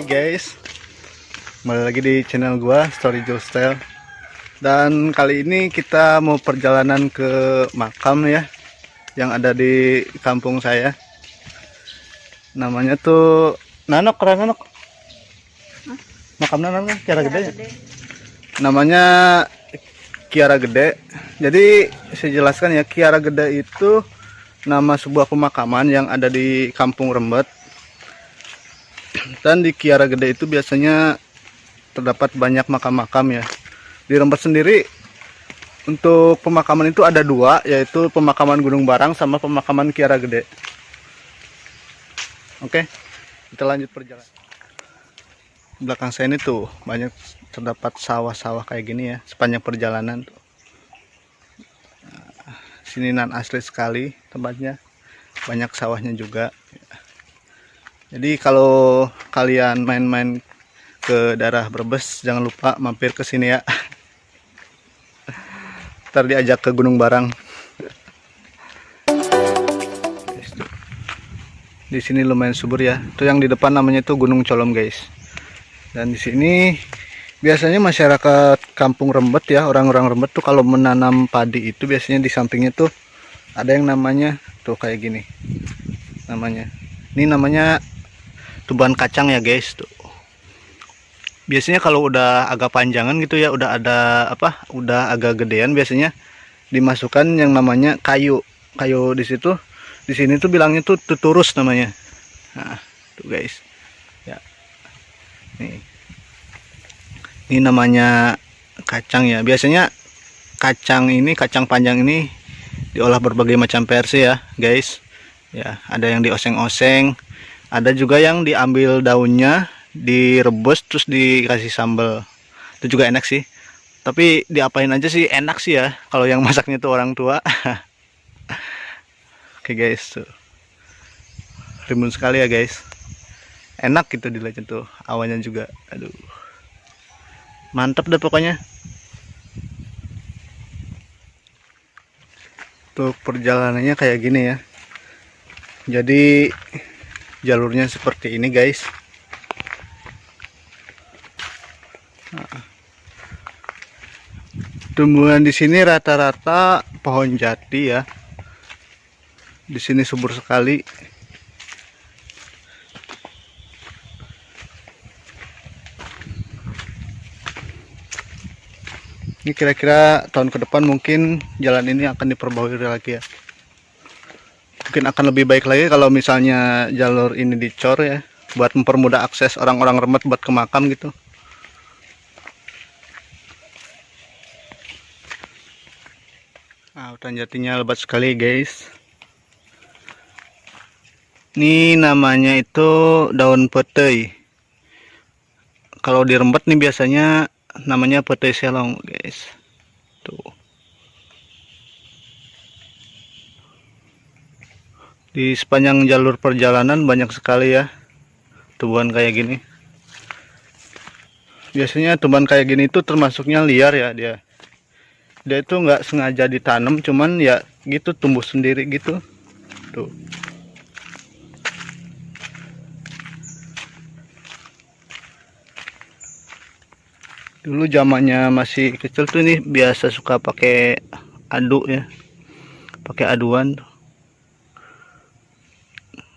guys, kembali lagi di channel gua Story Joe Style. Dan kali ini kita mau perjalanan ke makam ya, yang ada di kampung saya. Namanya tuh Nanok, Nanok. Makam Nanok kan Kiara Gede ya? Namanya Kiara Gede. Jadi saya jelaskan ya, Kiara Gede itu nama sebuah pemakaman yang ada di Kampung Rembet. Dan di Kiara Gede itu biasanya terdapat banyak makam-makam ya. Di Rembet sendiri untuk pemakaman itu ada dua, yaitu pemakaman Gunung Barang sama pemakaman Kiara Gede. Oke, kita lanjut perjalanan. Belakang saya ini tuh banyak terdapat sawah-sawah kayak gini ya sepanjang perjalanan tuh. Sini nan asli sekali tempatnya, banyak sawahnya juga. Jadi kalau kalian main-main ke daerah Brebes, jangan lupa mampir ke sini ya. Ntar diajak ke Gunung Barang. Di sini lumayan subur ya. Itu yang di depan namanya itu Gunung Colom guys. Dan di sini biasanya masyarakat Kampung Rembet ya, orang-orang Rembet tuh kalau menanam padi itu biasanya di sampingnya tuh ada yang namanya tuh kayak gini. Namanya. Ini namanya tuban kacang ya guys tuh. Biasanya kalau udah agak panjangan gitu ya, udah ada apa? Udah agak gedean biasanya dimasukkan yang namanya kayu. Kayu di situ. Di sini tuh bilangnya tuh tuturus namanya. Nah, tuh guys. Ya. Nih. Ini namanya kacang ya. Biasanya kacang ini, kacang panjang ini diolah berbagai macam versi ya, guys. Ya, ada yang dioseng-oseng, ada juga yang diambil daunnya, direbus terus dikasih sambal. Itu juga enak sih. Tapi diapain aja sih enak sih ya kalau yang masaknya tuh orang tua. Oke guys, tuh. Rimbun sekali ya guys. Enak gitu dilihatnya tuh, awannya juga. Aduh. Mantap deh pokoknya. Untuk perjalanannya kayak gini ya. Jadi jalurnya seperti ini guys. Tumbuhan di sini rata-rata pohon jati ya. Di sini subur sekali. Ini kira-kira tahun ke depan mungkin jalan ini akan diperbaiki lagi ya. Mungkin akan lebih baik lagi kalau misalnya jalur ini dicor ya, buat mempermudah akses orang-orang Rembet buat ke makam gitu. Nah, hutan jatinya lebat sekali guys. Ini namanya itu daun petei. Kalau di Rembet nih biasanya namanya petei selong guys. Tuh. Di sepanjang jalur perjalanan banyak sekali ya tumbuhan kayak gini. Biasanya tumbuhan kayak gini itu termasuknya liar ya dia. Dia itu nggak sengaja ditanam, cuman ya gitu tumbuh sendiri gitu. Tuh. Dulu zamannya masih kecil tuh nih biasa suka pakai aduk ya, pakai aduan.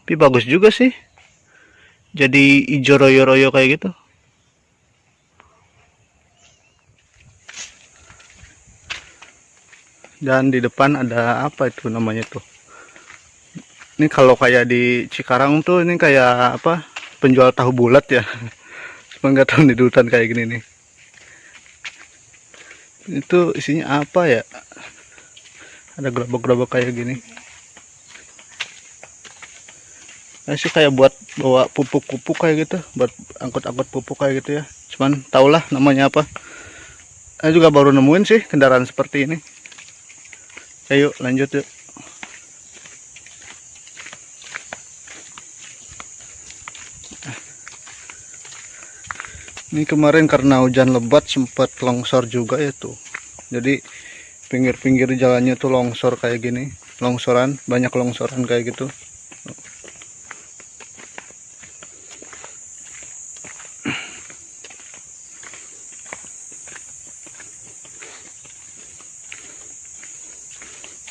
Tapi bagus juga sih, jadi hijau royo-royo kayak gitu. Dan di depan ada apa itu namanya tuh? Ini kalau kayak di Cikarang tuh ini kayak apa? Penjual tahu bulat ya. Cuma nggak tahu di hutan kayak gini nih. Itu isinya apa ya? Ada gerobak-gerobak kayak gini. Nah, sih kayak buat bawa pupuk-pupuk kayak gitu, buat angkut-angkut pupuk kayak gitu ya. Cuman tahulah namanya apa. Saya juga baru nemuin sih kendaraan seperti ini. Ayo lanjut yuk. Ini kemarin karena hujan lebat sempat longsor juga ya tuh. Jadi pinggir-pinggir jalannya tuh longsor kayak gini. Longsoran, banyak longsoran kayak gitu.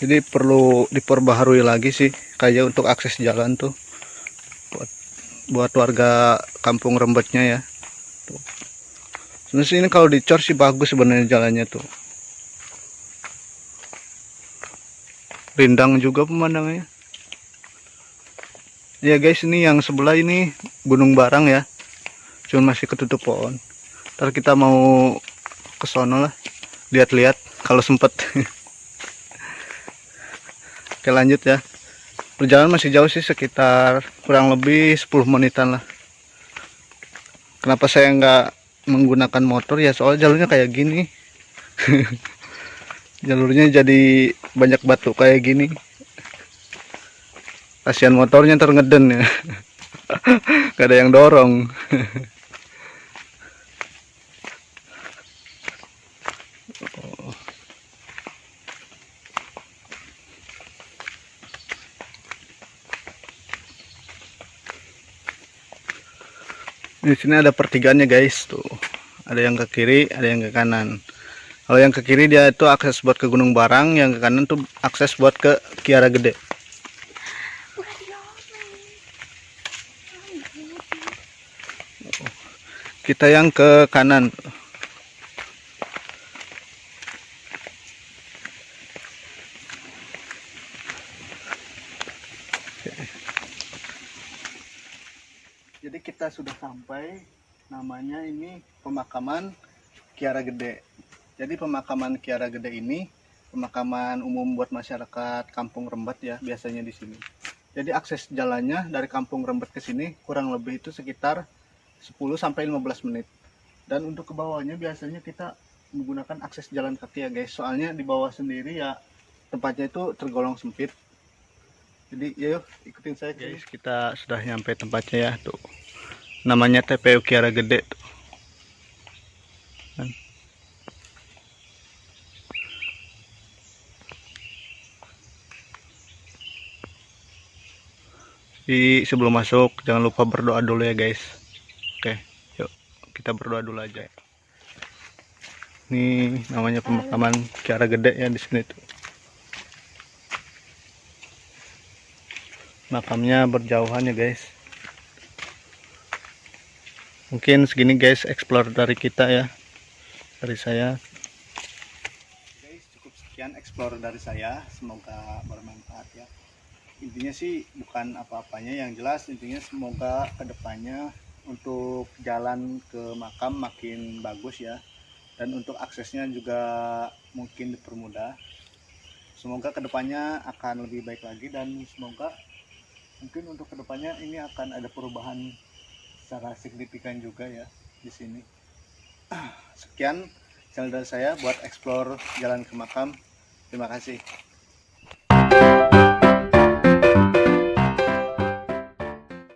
Jadi perlu diperbaharui lagi sih kayak untuk akses jalan tuh buat warga kampung Rembetnya ya. Tuh. Sebenarnya ini kalau dicor sih bagus sebenarnya jalannya tuh. Rindang juga pemandangannya. Ya guys, ini yang sebelah ini Gunung Barang ya. Cuma masih ketutup pohon. Ntar kita mau ke sono lah. Lihat-lihat kalau sempet. Oke lanjut ya. Perjalanan masih jauh sih, sekitar kurang lebih 10 menitan lah. Kenapa saya nggak menggunakan motor ya, soalnya jalurnya kayak gini. Jalurnya jadi banyak batu kayak gini. Kasihan motornya terngeden ya. Gak ada yang dorong. Di sini ada pertigaannya guys tuh. Ada yang ke kiri, ada yang ke kanan. Kalau yang ke kiri dia itu akses buat ke Gunung Barang, yang ke kanan tuh akses buat ke Kiara Gede. Kita yang ke kanan. Jadi kita sudah sampai, namanya ini pemakaman Kiara Gede. Jadi pemakaman Kiara Gede ini pemakaman umum buat masyarakat Kampung Rembet ya biasanya di sini. Jadi akses jalannya dari Kampung Rembet ke sini kurang lebih itu sekitar 10 sampai 15 menit. Dan untuk ke bawahnya biasanya kita menggunakan akses jalan kaki ya guys. Soalnya di bawah sendiri ya tempatnya itu tergolong sempit. Jadi yuk ikutin saya guys. Kita sudah nyampe tempatnya ya tuh. Namanya TPU Kiara Gede tuh. Jadi sebelum masuk jangan lupa berdoa dulu ya guys. Oke, yuk kita berdoa dulu aja. Ini namanya pemakaman Kiara Gede ya di sini tuh. Makamnya berjauhan ya guys. Mungkin segini guys explore dari kita ya, dari saya. Guys, cukup sekian explore dari saya. Semoga bermanfaat ya. Intinya sih bukan apa-apanya, yang jelas intinya semoga kedepannya untuk jalan ke makam makin bagus ya, dan untuk aksesnya juga mungkin dipermudah. Semoga kedepannya akan lebih baik lagi, dan semoga mungkin untuk kedepannya ini akan ada perubahan secara signifikan juga ya di sini. Sekian channel dari saya buat explore jalan ke makam. Terima kasih.